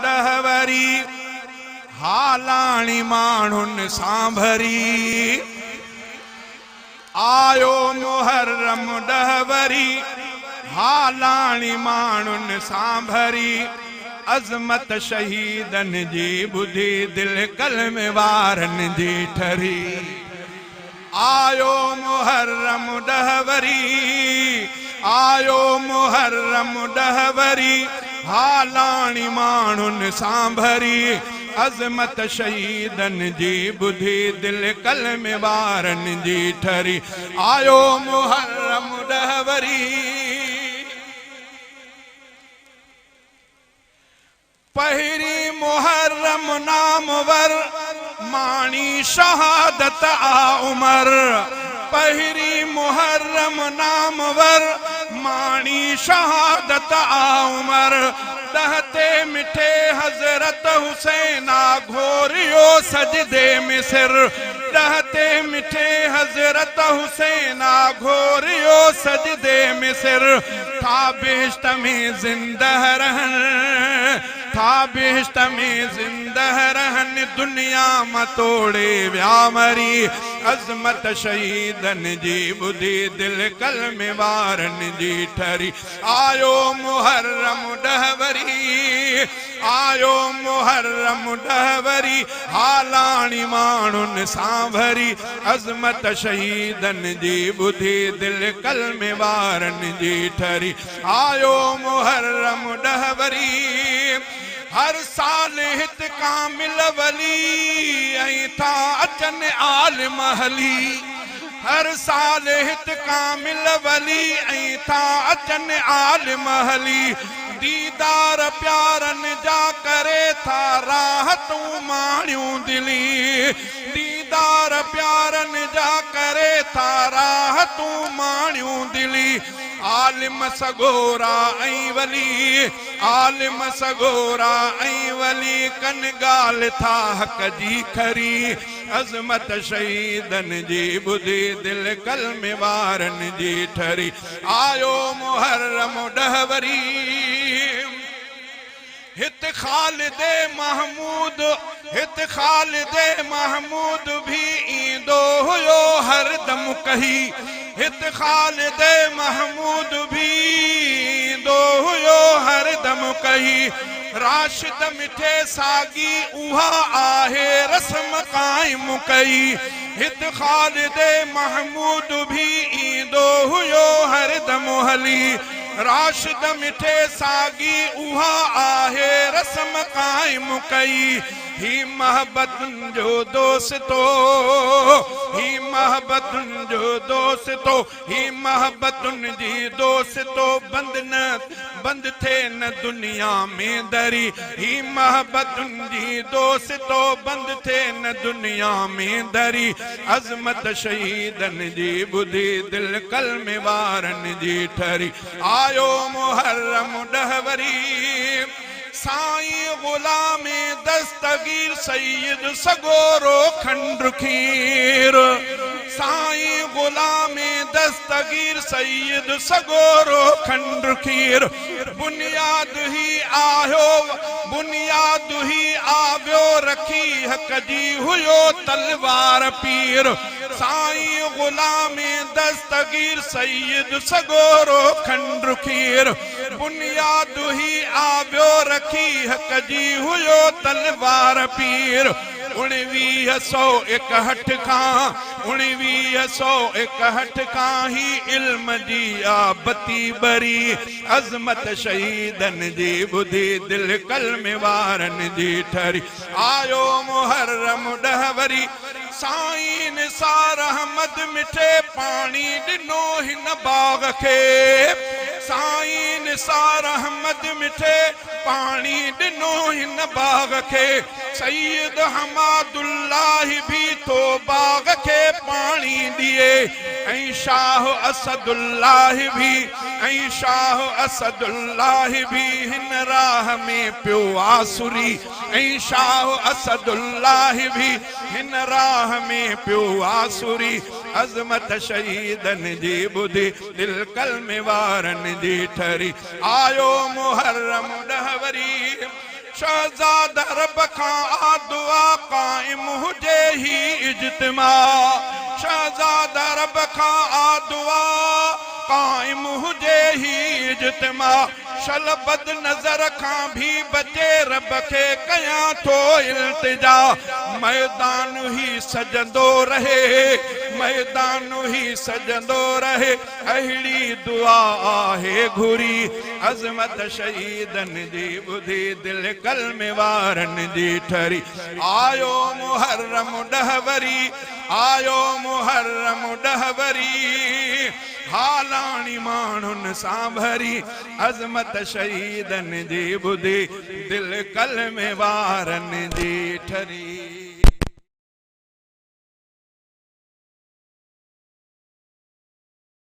डहवरी हालाणी माण्हुनि सां भरी आयो मुहर्रम डहवरी हालाणी माण्हुनि सां भरी अज़मत शहीदनि जी ॿुधी दिल कलम वारनि जी ठरी आयो मुहर्रम डहवरी आयो मुहर्रम डहवरी हालाणी माण्हुनि सां भरी अज़मत शहीदनि जी ॿुधी दिल कलम वारनि जी ठरी आयो मुहर्रम डहवरी पहिरी मुहर्रम नामवर माणी शहादत आ उमर पहिरी मुहर्रम नामवर माणी शहादत आ उमर दहते मिठे हजरत हुसैना घोरियो सजदे में सिर दहते मिठे हजरत हुसैना घोरियो सजदे में सिर था बेश्त में जिंदा रहन था बेश्त में जिंदा रहन दुनिया में तोड़े व्यामरी अज़मत शहीदनि जी ॿुधी दिल कलम वारनि जी ठरी आयो मुहर्रम डहवरी आयो मुहर्रम डहवरी हालाणी माण्हुनि सां भरी अज़मत शहीदनि जी ॿुधी दिल कलम वारनि जी ठरी आयो मुहर्रम डहवरी हर साल हित कामिल वली ऐं था अचनि आलिम हली हर साल हित कामिल वली ऐं था अचनि आलिम हली दीदार प्यारनि जा करे था राहतूं माणियूं दिली दीदार प्यारनि जा करे था राहतूं माणियूं दिली आलिम सगोरा ऐं वली आलिम सगोरा ऐं वली कन गाल था हक जी खरी अज़मत शहीदनि जी ॿुधी दिल कलम वारनि जी ठरी आयो मुहर्रम डहवरी हित खालिदे महमूद हित खालिदे महमूद भी ईंदो हुयो हरदम कही हित खालिदे महमूद भी ईंदो हुयो हरदम कही राशिद मिठे सागी उहा आहे रस्म काइम कई हित खालिदे महमूद भी ईंदो हुयो हरदम हली राशिद मिठे सागी उहा आहे रस्म काइम कई ही महबतुनि जो दोस्तो ही महबतुनि जो दोस्तो ही महबतुनि जी दोस्तो बंद थे न दुनिया में दरी ही महबतुनि जी दोस्तो बंद थे न दुनिया में दरी अज़मत शहीदनि जी ॿुधी दिल कलम वारनि जी ठरी आयो मुहर्रम डहवरी साईं गुलामे दस्तगीर सैयद सगोरो खंड खीर साईं गुलामे दस्तगीर सैयद सगोरो खंड खीर बुनियाद ही आव्यो रखी हक जी हुयो तलवार पीर साईं गुलामे दस्तगीर सैयद सगोरो खंड खीर बुनियाद ही आव्यो रखी हक जी हुयो तलवार पीर 1961 खां ही इल्म जी आबती बरी अज़मत शहीदनि जी ॿुधी दिल कलम वारनि जी ठरी आयो मुहर्रम डहवरी साईं निसार अहमद मिठे पाणी ॾिनो हिन बाग खे साईं निसार अहमद मिठे पाणी ॾिनो हिन बाग खे सैयद हमादुल्लाह भी तो बाग खे पाणी ॾिए ऐं शाह असदुल्लाह भी हिन राह में पियो आसुरी ऐं शाह असदुल्लाह भी हिन राह में पियो आसुरी अज़मत शहीदनि जी ॿुधी दिल कलम वारनि जी ठरी आयो मुहर्रम डहवरी शहजादा रब खां आ दुआ काइम हुजे ही इज्तिमा शहजादा रब खां आ दुआ काइम हुजे ही इज्तिमा शल बद नजर खां भी बचे रब खे कयां थो इल्तिजा मैदान ही सजंदो रहे मैदान ही सजंदो रहे अहिड़ी दुआ आहे घुरी अज़मत शहीदन जी ॿुधी दिल कलमे वारन जी ठरी आयो मुहर्रम डहवरी आयो मुहर्रम डहवरी हालाणी माण्हुनि सां भरी अज़मत शहीदन जी ॿुधी दिल कलमे वारन जी ठरी।